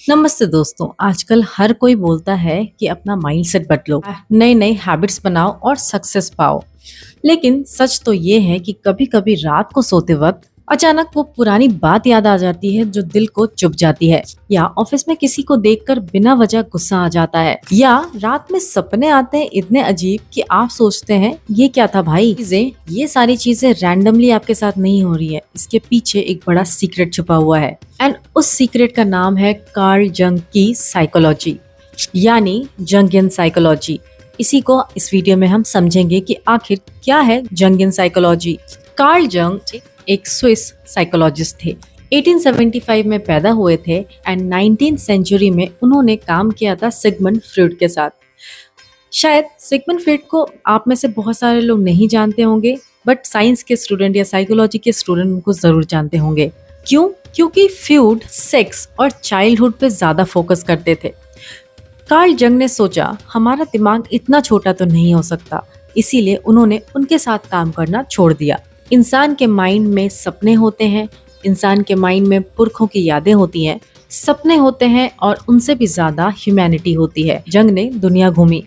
नमस्ते दोस्तों। आजकल हर कोई बोलता है कि अपना माइंडसेट बदलो, नई नई हैबिट्स बनाओ और सक्सेस पाओ। लेकिन सच तो ये है कि कभी कभी रात को सोते वक्त अचानक वो पुरानी बात याद आ जाती है जो दिल को चुभ जाती है, या ऑफिस में किसी को देखकर बिना वजह गुस्सा आ जाता है, या रात में सपने आते हैं इतने अजीब कि आप सोचते हैं ये क्या था भाई। ये सारी चीजें रैंडमली आपके साथ नहीं हो रही है, इसके पीछे एक बड़ा सीक्रेट छुपा हुआ है। एंड उस सीक्रेट का नाम है कार्ल जंग की साइकोलॉजी, यानी जंगियन साइकोलॉजी। इसी को इस वीडियो में हम समझेंगे कि आखिर क्या है जंगियन साइकोलॉजी। कार्ल जंग एक स्विस साइकोलॉजिस्ट थे। 1875 में पैदा हुए थे एंड 19th सेंचुरी में उन्होंने काम किया था सिगमंड फ्रॉइड के साथ। शायद सिगमंड फ्रॉइड को आप में से बहुत सारे लोग नहीं जानते होंगे, बट साइंस के स्टूडेंट या साइकोलॉजी के स्टूडेंट उनको जरूर जानते होंगे। क्यों? क्योंकि फ्रॉइड सेक्स और चाइल्डहुड पे ज्यादा फोकस करते थे। कार्ल जंग ने सोचा हमारा दिमाग इतना छोटा तो नहीं हो सकता, इसीलिए उन्होंने उनके साथ काम करना छोड़ दिया। इंसान के माइंड में सपने होते हैं, इंसान के माइंड में पुरखों की यादें होती हैं, सपने होते हैं और उनसे भी ज्यादा ह्यूमैनिटी होती है। जंग ने दुनिया घूमी,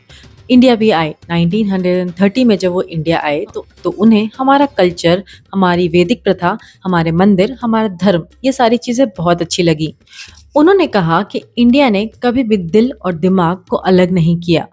इंडिया भी आए। 1930 में जब वो इंडिया आए तो उन्हें हमारा कल्चर, हमारी वैदिक प्रथा, हमारे मंदिर, हमारा धर्म, ये सारी चीजें बहुत अच्छी लगी। उन्होंने कहा कि इंडिया ने कभी भी दिल और दिमाग को अलग नहीं किया।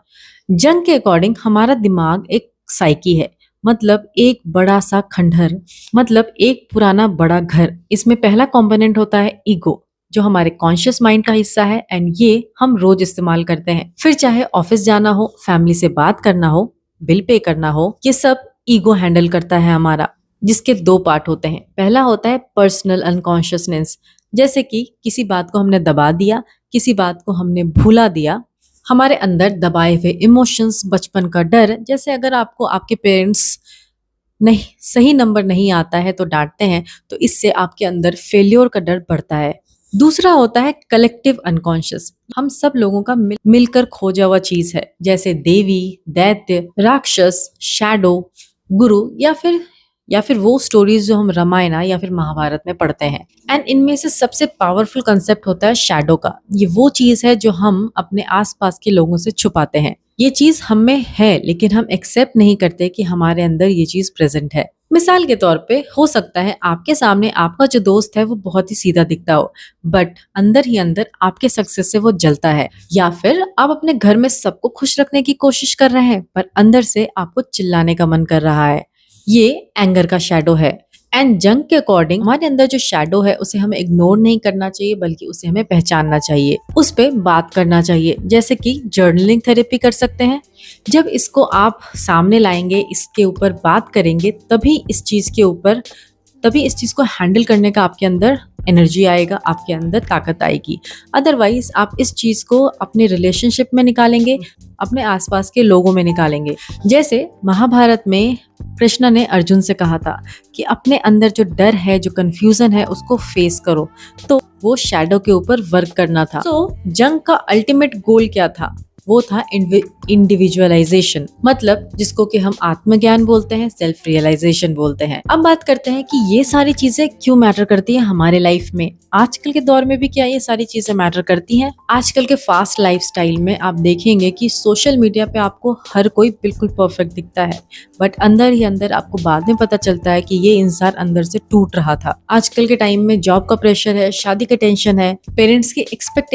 जंग के अकॉर्डिंग हमारा दिमाग एक साइकी है, मतलब एक बड़ा सा खंडहर, मतलब एक पुराना बड़ा घर। इसमें पहला कंपोनेंट होता है ईगो, जो हमारे कॉन्शियस माइंड का हिस्सा है एंड ये हम रोज इस्तेमाल करते हैं। फिर चाहे ऑफिस जाना हो, फैमिली से बात करना हो, बिल पे करना हो, ये सब ईगो हैंडल करता है हमारा, जिसके दो पार्ट होते हैं। पहला होता है पर्सनल अनकॉन्शियसनेस, जैसे कि किसी बात को हमने दबा दिया, किसी बात को हमने भूला दिया। हमारे अंदर दबाए हुए इमोशंस, बचपन का डर, जैसे अगर आपको आपके पेरेंट्स नहीं सही नंबर नहीं आता है तो डांटते हैं, तो इससे आपके अंदर फेल्योर का डर बढ़ता है। दूसरा होता है कलेक्टिव अनकॉन्शियस, हम सब लोगों का मिलकर खोजा हुआ चीज है, जैसे देवी, दैत्य, राक्षस, शैडो, गुरु, या फिर वो स्टोरीज जो हम रामायण या फिर महाभारत में पढ़ते हैं। एंड इनमें से सबसे पावरफुल कंसेप्ट होता है शैडो का। ये वो चीज है जो हम अपने आसपास के लोगों से छुपाते हैं। ये चीज हम में है लेकिन हम एक्सेप्ट नहीं करते कि हमारे अंदर ये चीज प्रेजेंट है। मिसाल के तौर पे हो सकता है आपके सामने आपका जो दोस्त है वो बहुत ही सीधा दिखता हो, बट अंदर ही अंदर आपके सक्सेस से वो जलता है। या फिर आप अपने घर में सबको खुश रखने की कोशिश कर रहे हैं पर अंदर से आपको चिल्लाने का मन कर रहा है। ये एंगर का शैडो है। एंड जंग के अकॉर्डिंग हमारे अंदर जो शैडो है उसे हमें इग्नोर नहीं करना चाहिए, बल्कि उसे हमें पहचानना चाहिए, उस पे बात करना चाहिए। जैसे कि जर्नलिंग थेरेपी कर सकते हैं। जब इसको आप सामने लाएंगे, इसके ऊपर बात करेंगे, तभी इस चीज को हैंडल करने का आपके अंदर एनर्जी आएगा, आपके अंदर ताकत आएगी। अदरवाइज आप इस चीज को अपने रिलेशनशिप में निकालेंगे, अपने आसपास के लोगों में निकालेंगे। जैसे महाभारत में कृष्ण ने अर्जुन से कहा था कि अपने अंदर जो डर है, जो कंफ्यूजन है, उसको फेस करो। तो वो शैडो के ऊपर वर्क करना था। तो जंग का अल्टीमेट गोल क्या था? वो था इंडिविजुअलाइजेशन, मतलब जिसको कि हम आत्मज्ञान बोलते हैं, सेल्फ रियलाइजेशन बोलते हैं। अब बात करते हैं कि ये सारी चीजें क्यों मैटर करती है हमारे लाइफ में। आजकल के दौर में भी क्या ये सारी चीजें मैटर करती हैं? आजकल के फास्ट लाइफस्टाइल में आप देखेंगे कि सोशल मीडिया पे आपको हर कोई बिल्कुल परफेक्ट दिखता है, बट अंदर ही अंदर आपको बाद में पता चलता है कि ये इंसान अंदर से टूट रहा था। आजकल के टाइम में जॉब का प्रेशर है, शादी का टेंशन है, पेरेंट्स की एक्सपेक्टेशन